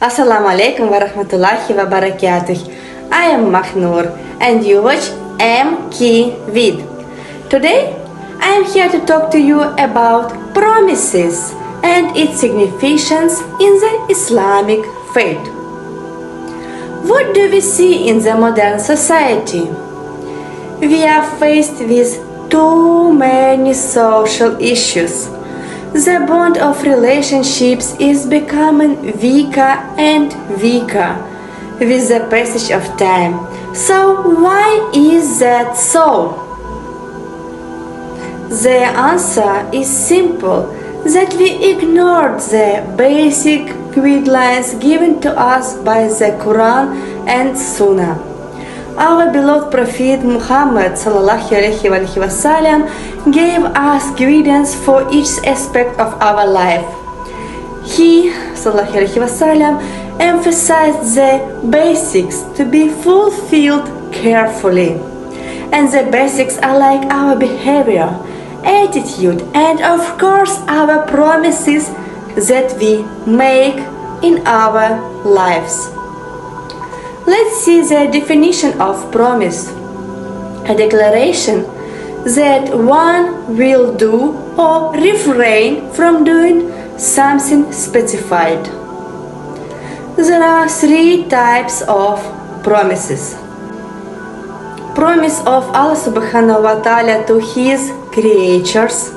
Assalamu alaikum wa rahmatullahi wa barakatuh. I am Mahnur and you watch MK Vid. Today I am here to talk to you about promises and its significance in the Islamic faith. What do we see in the modern society? We are faced with too many social issues. The bond of relationships is becoming weaker and weaker with the passage of time. So why is that so? The answer is simple, that we ignored the basic guidelines given to us by the Quran and Sunnah. Our beloved Prophet Muhammad ﷺ gave us guidance for each aspect of our life. He ﷺ emphasized the basics to be fulfilled carefully. And the basics are like our behavior, attitude, and of course our promises that we make in our lives. Let's see the definition of promise. A declaration that one will do or refrain from doing something specified. There are three types of promises. Promise of Allah subhanahu wa ta'ala to His creatures.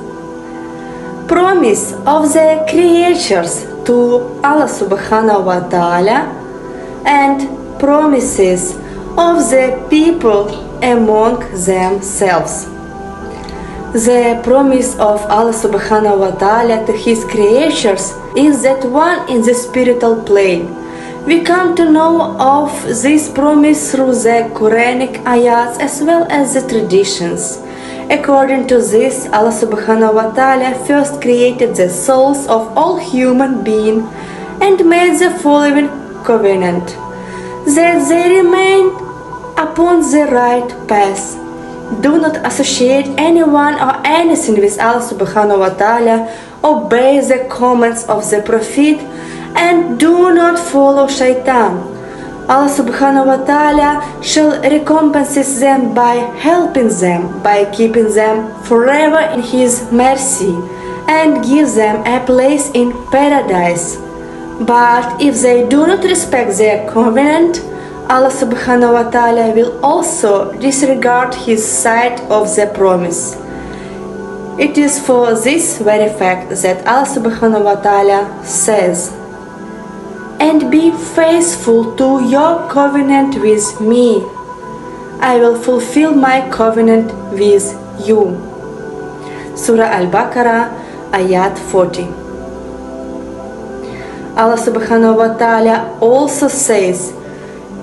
Promise of the creatures to Allah subhanahu wa ta'ala. And promises of the people among themselves. The promise of Allah subhanahu wa ta'ala to His creatures is that one in the spiritual plane. We come to know of this promise through the Quranic ayats as well as the traditions. According to this, Allah subhanahu wa ta'ala first created the souls of all human beings and made the following covenant: that they remain upon the right path. Do not associate anyone or anything with Allah subhanahu wa ta'ala, obey the commands of the Prophet, and do not follow shaitan. Allah subhanahu wa ta'ala shall recompense them by helping them, by keeping them forever in His mercy, and give them a place in paradise. But if they do not respect their covenant, Allah subhanahu wa ta'ala will also disregard His side of the promise. It is for this very fact that Allah subhanahu wa ta'ala says, "And be faithful to your covenant with me. I will fulfill my covenant with you." Surah Al-Baqarah, ayat 40. Allah subhanahu wa ta'ala also says,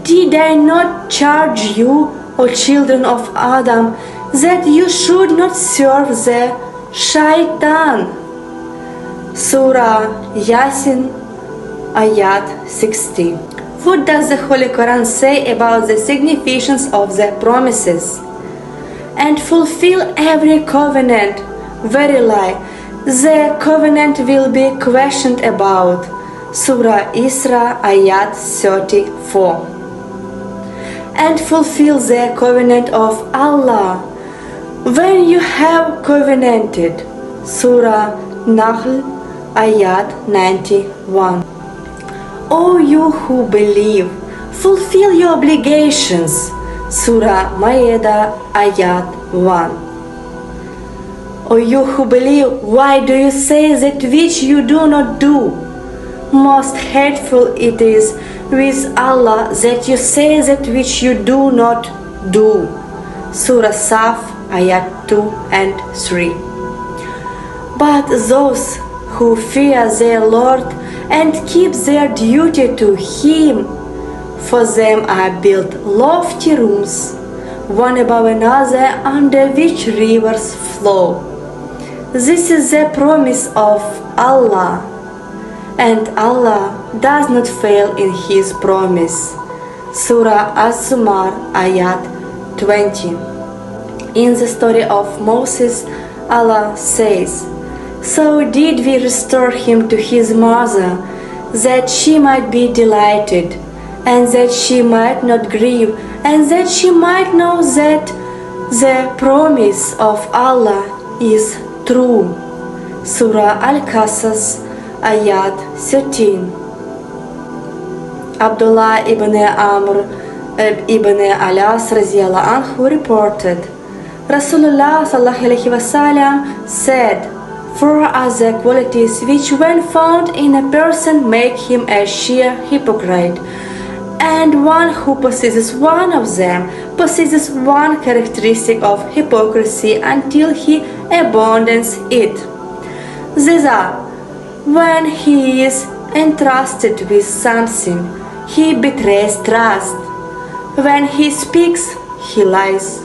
"Did I not charge you, O children of Adam, that you should not serve the shaitan?" Surah Yasin, ayat 60. What does the Holy Quran say about the significance of the promises? "And fulfill every covenant. Verily, the covenant will be questioned about." Surah Isra, ayat 34. "And fulfill the covenant of Allah when you have covenanted." Surah Nahl, ayat 91. "O you who believe, fulfill your obligations." Surah Ma'idah, ayat 1. "O you who believe, why do you say that which you do not do? Most hateful it is with Allah that you say that which you do not do." Surah Saf, ayat 2 and 3. "But those who fear their Lord and keep their duty to Him, for them are built lofty rooms, one above another, under which rivers flow. This is the promise of Allah, and Allah does not fail in His promise." Surah Az-Zumar, ayat 20. In the story of Moses, Allah says, "So did we restore him to his mother, that she might be delighted, and that she might not grieve, and that she might know that the promise of Allah is true. Surah Al-Qasas, Ayat 13. Abdullah ibn Amr ibn Alas radiallahu anhu reported, Rasulullah sallallahu alaihi wasallam said, "Four are the qualities which when found in a person make him a sheer hypocrite, and one who possesses one of them possesses one characteristic of hypocrisy until he abandons it. These are, when he is entrusted with something, he betrays trust. When he speaks, he lies.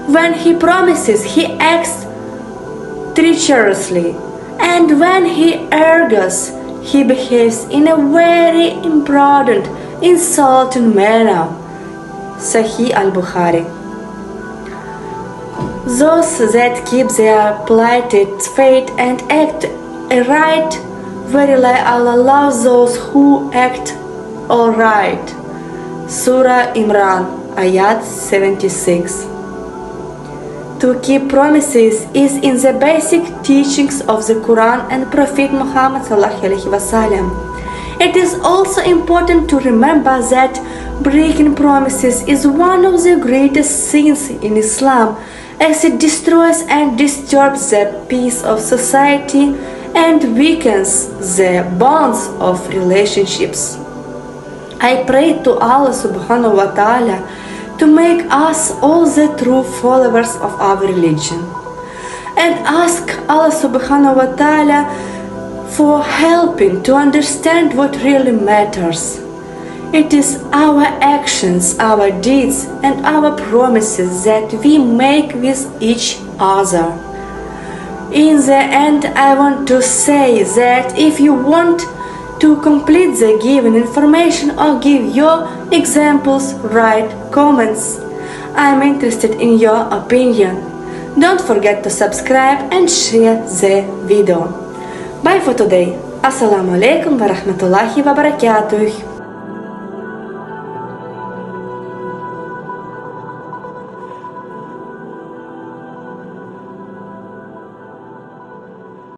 When he promises, he acts treacherously. And when he argues, he behaves in a very imprudent, insulting manner." Sahih al-Bukhari. Those that keep their plighted faith and act aright, verily Allah loves those who act alright. Surah Imran, Ayat 76. To keep promises is in the basic teachings of the Quran and Prophet Muhammad sallallahu alaihi wasallam. It is also important to remember that breaking promises is one of the greatest sins in Islam, as it destroys and disturbs the peace of society and weakens the bonds of relationships. I pray to Allah subhanahu wa ta'ala to make us all the true followers of our religion, and ask Allah subhanahu wa ta'ala for helping to understand what really matters. It is our actions, our deeds, and our promises that we make with each other. In the end, I want to say that if you want to complete the given information or give your examples, write comments. I am interested in your opinion. Don't forget to subscribe and share the video. Bye for today. Assalamu alaikum wa rahmatullahi wa barakatuh.